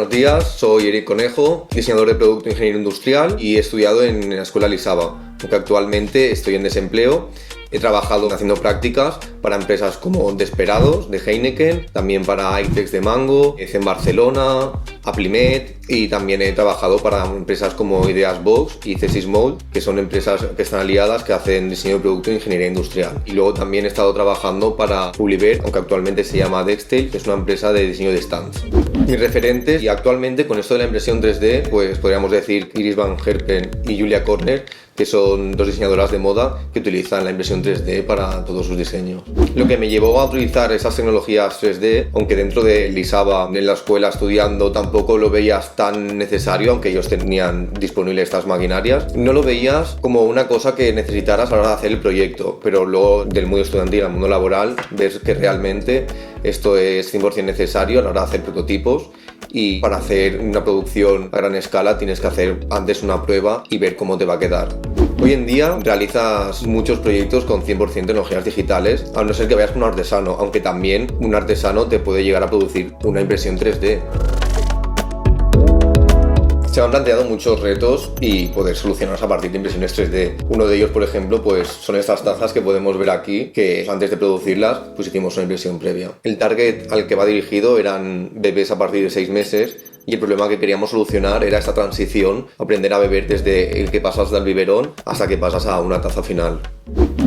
Buenos días, soy Conejo, diseñador de producto e ingeniero industrial y he estudiado en la escuela Lisaba, aunque actualmente estoy en desempleo. He trabajado haciendo prácticas para empresas como Desperados, de Heineken, también para Itex de Mango, en Barcelona, Aplimet, y también he trabajado para empresas como Ideas Box y Cesis Mold, que son empresas que están aliadas que hacen diseño de producto e ingeniería industrial. Y luego también he estado trabajando para Publiver, aunque actualmente se llama Dextel, que es una empresa de diseño de stands. Mis referentes, y actualmente con esto de la impresión 3D, pues podríamos decir Iris Van Herpen y Julia Corner, que son dos diseñadoras de moda que utilizan la impresión 3D para todos sus diseños. Lo que me llevó a utilizar esas tecnologías 3D, aunque dentro de Lisaba, en la escuela estudiando, tampoco lo veías tan necesario, aunque ellos tenían disponibles estas maquinarias, no lo veías como una cosa que necesitaras a la hora de hacer el proyecto, pero luego del mundo estudiantil al mundo laboral ves que realmente esto es 100% necesario a la hora de hacer prototipos. Y para hacer una producción a gran escala tienes que hacer antes una prueba y ver cómo te va a quedar. Hoy en día realizas muchos proyectos con 100% tecnologías digitales, a no ser que vayas con un artesano, aunque también un artesano te puede llegar a producir una impresión 3D. Se han planteado muchos retos y poder solucionarlos a partir de impresiones 3D. Uno de ellos, por ejemplo, pues son estas tazas que podemos ver aquí, que antes de producirlas pues hicimos una impresión previa. El target al que va dirigido eran bebés a partir de 6 meses y el problema que queríamos solucionar era esta transición, aprender a beber desde el que pasas del biberón hasta que pasas a una taza final.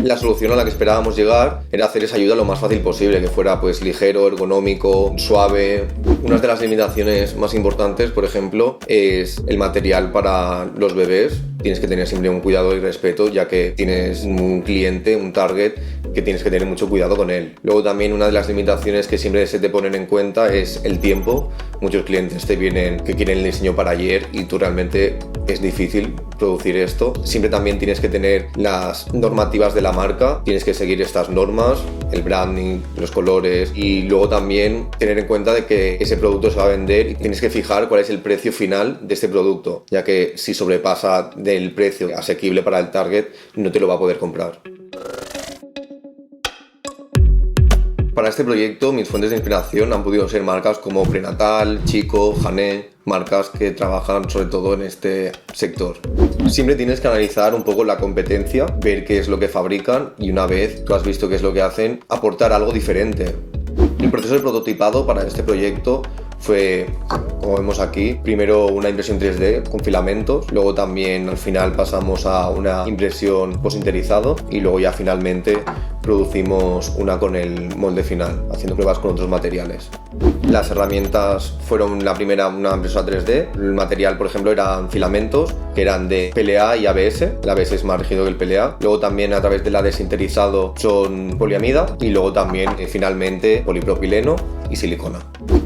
La solución a la que esperábamos llegar era hacer esa ayuda lo más fácil posible, que fuera pues ligero, ergonómico, suave. Una de las limitaciones más importantes, por ejemplo, es el material para los bebés. Tienes que tener siempre un cuidado y respeto, ya que tienes un cliente, un target, que tienes que tener mucho cuidado con él. Luego también una de las limitaciones que siempre se te ponen en cuenta es el tiempo. Muchos clientes te vienen que quieren el diseño para ayer y tú realmente es difícil producir esto. Siempre también tienes que tener las normativas de la marca, tienes que seguir estas normas, el branding, los colores, y luego también tener en cuenta de que ese producto se va a vender y tienes que fijar cuál es el precio final de este producto, ya que si sobrepasa del precio asequible para el target no te lo va a poder comprar. Para este proyecto mis fuentes de inspiración han podido ser marcas como Prenatal, Chico, Hané, marcas que trabajan sobre todo en este sector. Siempre tienes que analizar un poco la competencia, ver qué es lo que fabrican y una vez tú has visto qué es lo que hacen, aportar algo diferente. El proceso de prototipado para este proyecto fue, como vemos aquí, primero una impresión 3D con filamentos, luego también al final pasamos a una impresión post-sinterizado y luego ya finalmente producimos una con el molde final, haciendo pruebas con otros materiales. Las herramientas fueron la primera una impresora 3D, el material por ejemplo eran filamentos que eran de PLA y ABS, el ABS es más rígido que el PLA, luego también a través de la desinterizado son poliamida y luego también finalmente polipropileno y silicona.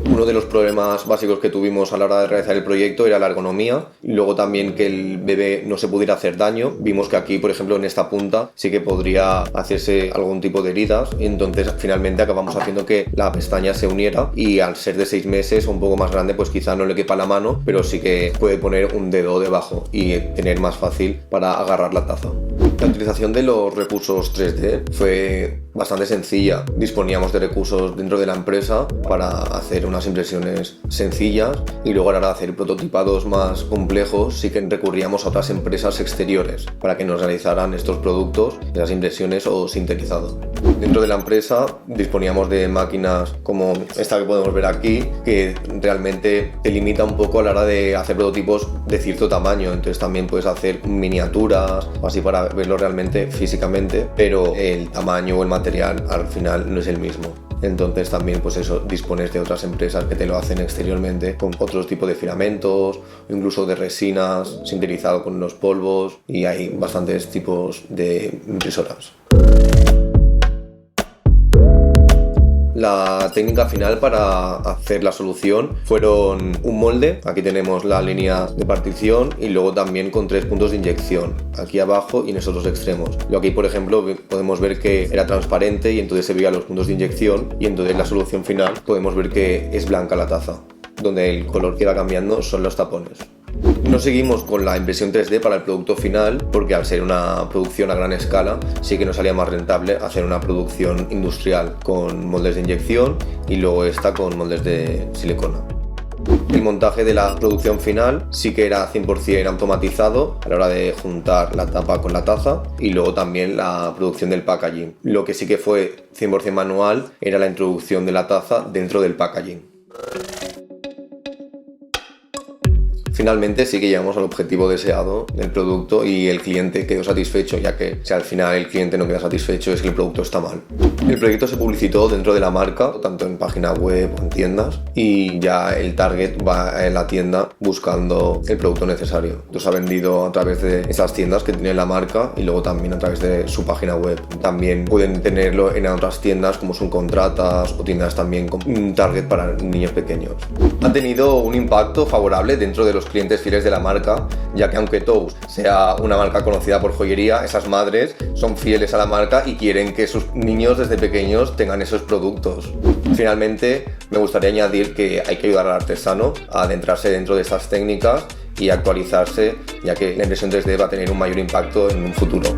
Uno de los problemas básicos que tuvimos a la hora de realizar el proyecto era la ergonomía y luego también que el bebé no se pudiera hacer daño. Vimos que aquí, por ejemplo, en esta punta sí que podría hacerse algún tipo de heridas y entonces finalmente acabamos haciendo que la pestaña se uniera y al ser de 6 meses o un poco más grande pues quizá no le quepa la mano, pero sí que puede poner un dedo debajo y tener más fácil para agarrar la taza. La utilización de los recursos 3D fue bastante sencilla. Disponíamos de recursos dentro de la empresa para hacer unas impresiones sencillas y luego a la hora de hacer prototipados más complejos sí que recurríamos a otras empresas exteriores para que nos realizaran estos productos, esas impresiones o sintetizado. Dentro de la empresa disponíamos de máquinas como esta que podemos ver aquí, que realmente te limita un poco a la hora de hacer prototipos de cierto tamaño, entonces también puedes hacer miniaturas o así para verlo realmente físicamente, pero el tamaño o el material al final no es el mismo. Entonces también pues eso, dispones de otras empresas que te lo hacen exteriormente con otros tipos de filamentos o incluso de resinas, sintetizado con unos polvos, y hay bastantes tipos de impresoras. La técnica final para hacer la solución fueron un molde, aquí tenemos la línea de partición y luego también con 3 puntos de inyección, aquí abajo y en esos dos extremos. Lo aquí por ejemplo podemos ver que era transparente y entonces se veían los puntos de inyección y entonces la solución final podemos ver que es blanca la taza, donde el color que va cambiando son los tapones. No seguimos con la impresión 3D para el producto final porque al ser una producción a gran escala sí que nos salía más rentable hacer una producción industrial con moldes de inyección y luego esta con moldes de silicona. El montaje de la producción final sí que era 100% automatizado a la hora de juntar la tapa con la taza, y luego también la producción del packaging. Lo que sí que fue 100% manual era la introducción de la taza dentro del packaging. Finalmente sí que llegamos al objetivo deseado del producto y el cliente quedó satisfecho, ya que si al final el cliente no queda satisfecho es que el producto está mal. El proyecto se publicitó dentro de la marca, tanto en página web o en tiendas, y ya el target va en la tienda buscando el producto necesario. Entonces se ha vendido a través de esas tiendas que tiene la marca y luego también a través de su página web. También pueden tenerlo en otras tiendas como son Contratas o tiendas también con un target para niños pequeños. Ha tenido un impacto favorable dentro de los clientes fieles de la marca, ya que aunque Tous sea una marca conocida por joyería, esas madres son fieles a la marca y quieren que sus niños desde pequeños tengan esos productos. Finalmente, me gustaría añadir que hay que ayudar al artesano a adentrarse dentro de estas técnicas y actualizarse, ya que la impresión 3D va a tener un mayor impacto en un futuro.